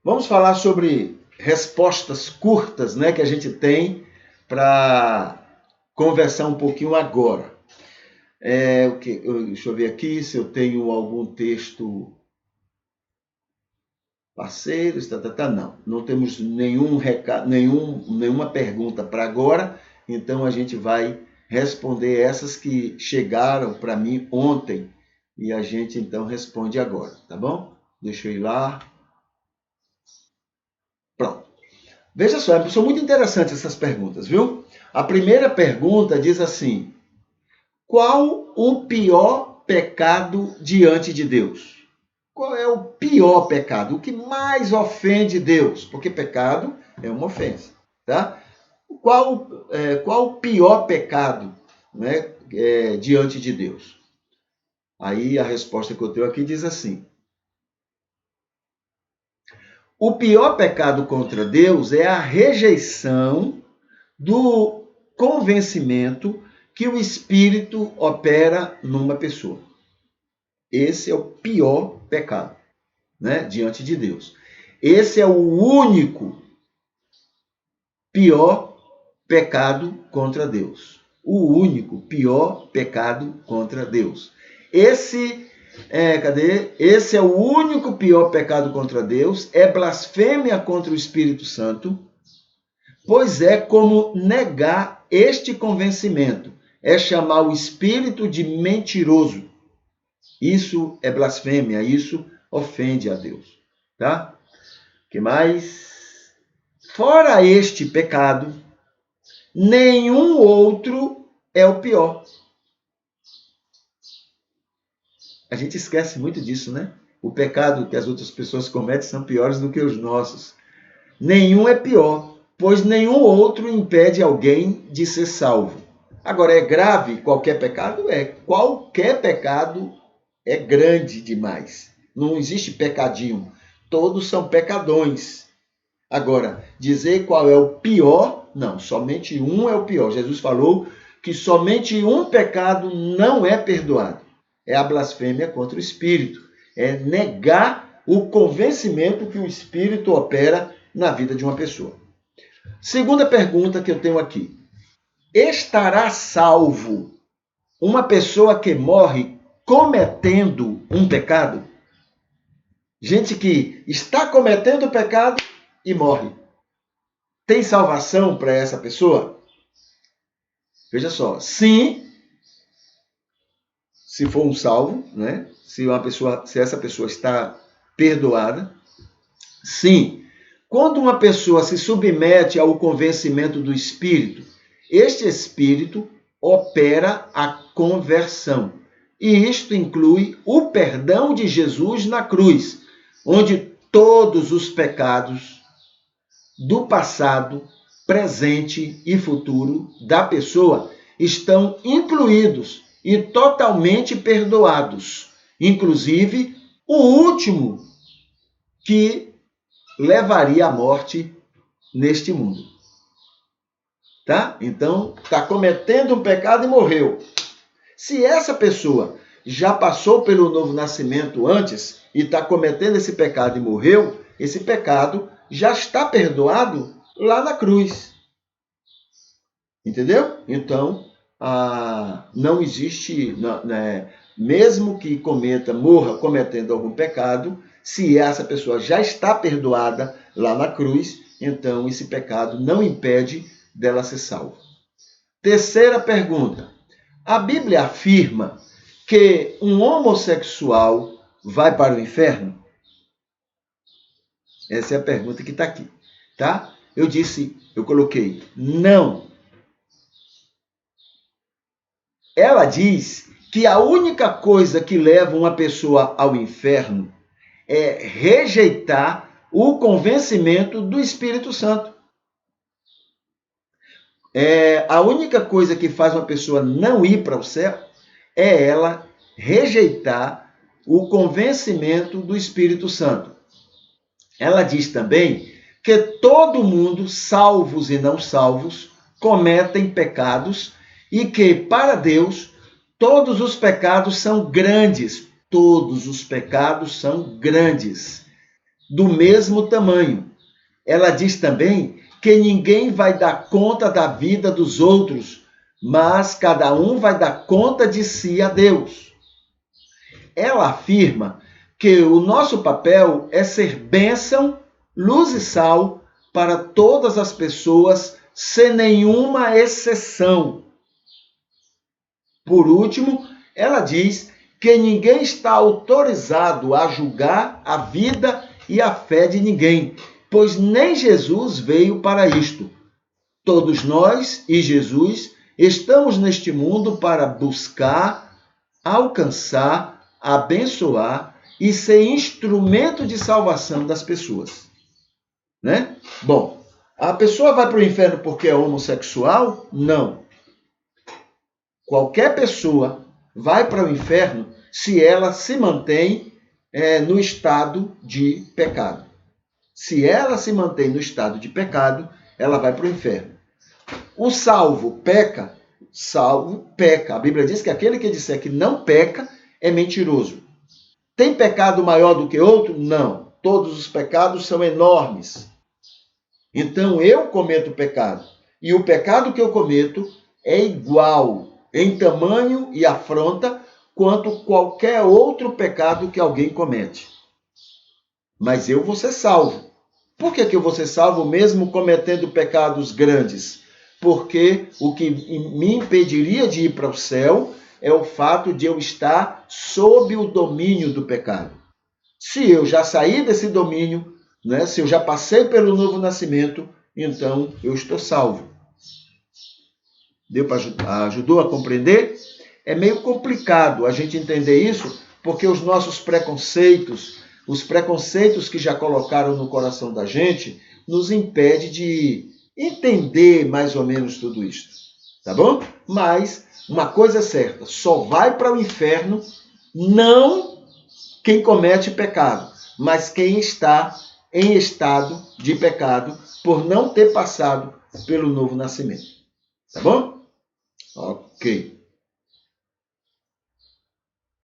Vamos falar sobre respostas curtas, né, que a gente tem para conversar um pouquinho agora. Deixa eu ver aqui se eu tenho algum texto parceiros, não temos nenhum recado, nenhuma pergunta para agora, então a gente vai responder essas que chegaram para mim ontem e a gente então responde agora, tá bom? Deixa eu ir lá. Pronto. Veja só, são muito interessantes essas perguntas, viu? A primeira pergunta diz assim: qual o pior pecado diante de Deus? Qual é o pior pecado? O que mais ofende Deus? Porque pecado é uma ofensa, tá? Qual o pior pecado, né, diante de Deus? Aí a resposta que eu tenho aqui diz assim: o pior pecado contra Deus é a rejeição do convencimento que o Espírito opera numa pessoa. Esse é o pior pecado, né, diante de Deus. Esse é o único pior pecado contra Deus. O único pior pecado contra Deus. Esse é o único pior pecado contra Deus, é blasfêmia contra o Espírito Santo, pois é como negar este convencimento, é chamar o Espírito de mentiroso. Isso é blasfêmia, isso ofende a Deus, tá? Que mais? Fora este pecado, nenhum outro é o pior. A gente esquece muito disso, né? O pecado que as outras pessoas cometem são piores do que os nossos. Nenhum é pior, pois nenhum outro impede alguém de ser salvo. Agora, é grave qualquer pecado? É. Qualquer pecado é grande demais. Não existe pecadinho. Todos são pecadões. Agora, dizer qual é o pior, não, somente um é o pior. Jesus falou que somente um pecado não é perdoado. É a blasfêmia contra o Espírito. É negar o convencimento que o Espírito opera na vida de uma pessoa. Segunda pergunta que eu tenho aqui. Estará salvo uma pessoa que morre cometendo um pecado? Gente que está cometendo pecado e morre. Tem salvação para essa pessoa? Veja só, sim, se for um salvo, né? Se essa pessoa está perdoada, sim. Quando uma pessoa se submete ao convencimento do Espírito, este Espírito opera a conversão. E isto inclui o perdão de Jesus na cruz, onde todos os pecados do passado, presente e futuro da pessoa estão incluídos e totalmente perdoados, inclusive o último que levaria à morte neste mundo. Tá? Então, está cometendo um pecado e morreu. Se essa pessoa já passou pelo novo nascimento antes e está cometendo esse pecado e morreu, esse pecado já está perdoado lá na cruz. Entendeu? Então, não existe, né, mesmo que morra cometendo algum pecado, se essa pessoa já está perdoada lá na cruz, então esse pecado não impede dela ser salva. Terceira pergunta. A Bíblia afirma que um homossexual vai para o inferno? Essa é a pergunta que está aqui, tá? Eu coloquei não. Ela diz que a única coisa que leva uma pessoa ao inferno é rejeitar o convencimento do Espírito Santo. A única coisa que faz uma pessoa não ir para o céu é ela rejeitar o convencimento do Espírito Santo. Ela diz também que todo mundo, salvos e não salvos, cometem pecados e que, para Deus, todos os pecados são grandes. Todos os pecados são grandes. do mesmo tamanho. Ela diz também que ninguém vai dar conta da vida dos outros, mas cada um vai dar conta de si a Deus. Ela afirma que o nosso papel é ser bênção, luz e sal para todas as pessoas, sem nenhuma exceção. Por último, ela diz que ninguém está autorizado a julgar a vida e a fé de ninguém, pois nem Jesus veio para isto. Todos nós e Jesus estamos neste mundo para buscar, alcançar, abençoar e ser instrumento de salvação das pessoas, né? Bom, a pessoa vai para o inferno porque é homossexual? Não. Qualquer pessoa vai para o inferno se ela se mantém no estado de pecado. Se ela se mantém no estado de pecado, ela vai para o inferno. O salvo peca? Salvo peca. A Bíblia diz que aquele que disser que não peca é mentiroso. Tem pecado maior do que outro? Não. Todos os pecados são enormes. Então eu cometo pecado. E o pecado que eu cometo é igual em tamanho e afronta quanto qualquer outro pecado que alguém comete. Mas eu vou ser salvo. Por que eu vou ser salvo mesmo cometendo pecados grandes? Porque o que me impediria de ir para o céu é o fato de eu estar sob o domínio do pecado. Se eu já saí desse domínio, né, se eu já passei pelo novo nascimento, então eu estou salvo. Ajudou a compreender? É meio complicado a gente entender isso, porque os nossos preconceitos, os preconceitos que já colocaram no coração da gente, nos impede de entender mais ou menos tudo isso. Tá bom? Mas uma coisa é certa, só vai para o inferno não quem comete pecado, mas quem está em estado de pecado por não ter passado pelo novo nascimento. Tá bom? Ok.